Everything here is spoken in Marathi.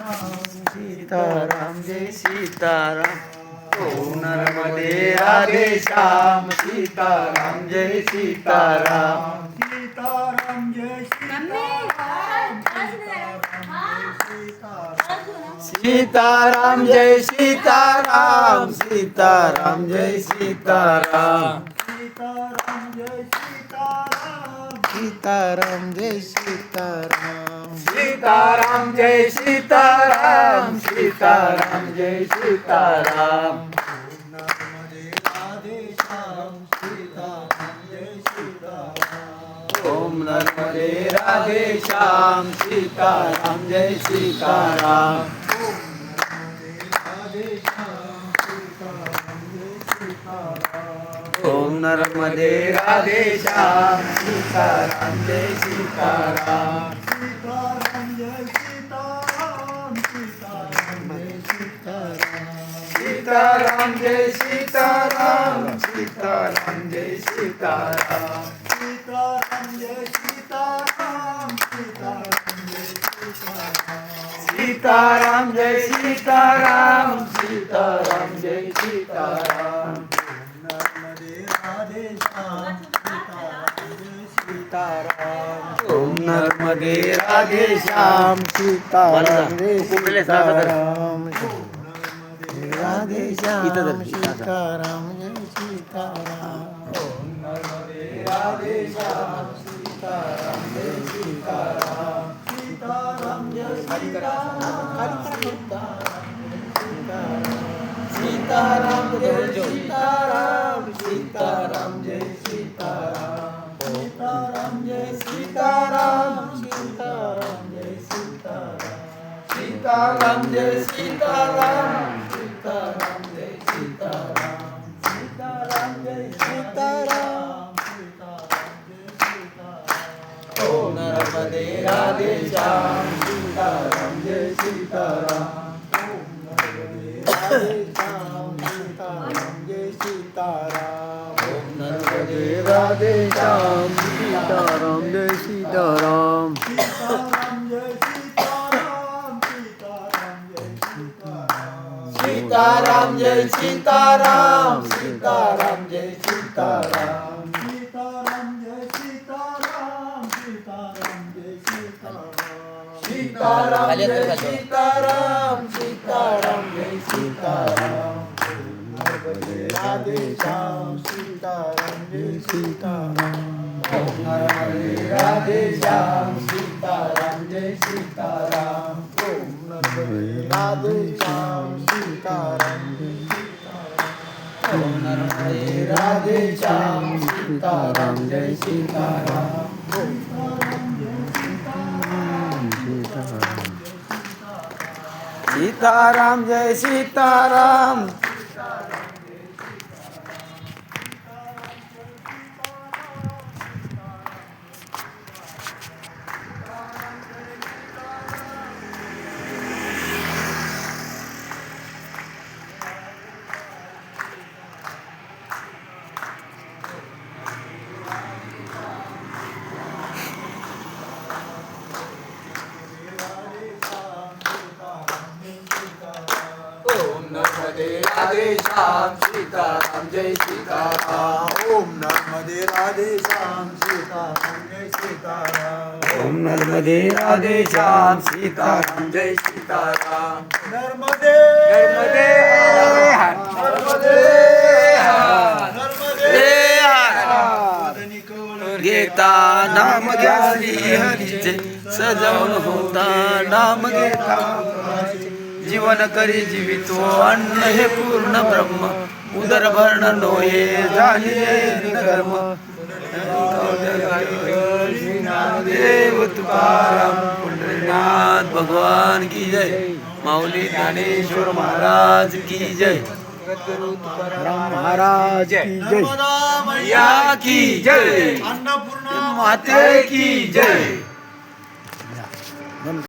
सीताराम जय सीताराम. ओम नर्मदे राधे श्याम. सीताराम जय सीताराम. सीताराम जय सीताराम जय सीताराम. सीताराम जय सीताराम. सीताराम जय सीताराम. सीताराम जय सीताराम. सीताराम जय सीताराम. सीताराम जय सीताराम. नर्मदे राधे श्याम. सीताराम जय सीताराम. ओम नर्मदे राधे श्याम. सीताराम जय सीताराम. ओम नर्मदे राधे श्याम. सीताराम जय सीताराम. सीताराम जय सीताराम. सीताराम जय सीताराम. सीताराम जय सीताराम. सीताराम जय सीताराम. सीताराम जय सीताराम. सीताराम जय सीताराम. सीताराम जय सीताराम. सीताराम जय सीताराम. नर्मदे राधे श्याम. सीताराम जय सीताराम. ओम नर्मदे राधे श्याम. सीताराम जय सीताराम. राधे श्याम. सीताराम जय सीताराम. ओम नर्मदे राधे श्याम. सीताराम जय सीताराम. सीताराम जय सीताराम जय सीताराम. सीताराम जय सीताराम. सीताराम जय सीताराम. सीताराम जय सीताराम. सीताराम जय सीताराम. सीताराम जय सीताराम. सीताराम जय सीताराम. ओम नर्मदे राधे श्याम. सीताराम जय सीताराम. राधे श्याम. सीताराम जय सीताराम. ओम नर्मदे राधे श्याम. सीताराम जय सीताराम. सीताराम जय सीताराम. सीताराम जय सीताराम. सीताराम जय सीताराम. सीताराम जय सीताराम. सीताराम जय सीताराम. सीताराम जय सीताराम. सीताराम जय सीताराम. सीताराम जय सीताराम. राधे श्याम. सीताराम जय सीताराम. ओम नर्मदे राधे श्याम. सीताराम जय सीताराम. ओम नर्मदे राधे श्याम. सीताराम जय सीताराम. ओम नर्मदे राधे श्याम. सीताराम जय सीताराम. सीताराम जय सीताराम. ओम नर्मदे राधे श्याम. सीताराम जय सीताराम. ओम नर्मदे राधे श्याम. सीताराम जय सीताराम. ओम नर्मदे राधे श्याम. सीताराम जय सीताराम. नर्मदे नर्मदे हर. नर्मदे घेता नाम घ्या श्री हरीचे. सजावून होता नाम घेता. जीवन करी जीवितो अन्न हे पूर्ण ब्रह्म. उदर भरण नोये जाणिये कर्म. देव तुकाराम पंढरीनाथ भगवान की जय. माऊली ज्ञानेश्वर महाराज की जय. तुकाराम महाराज की जय. नर्मदा या की जय. अन्नपूर्णा माते की जय.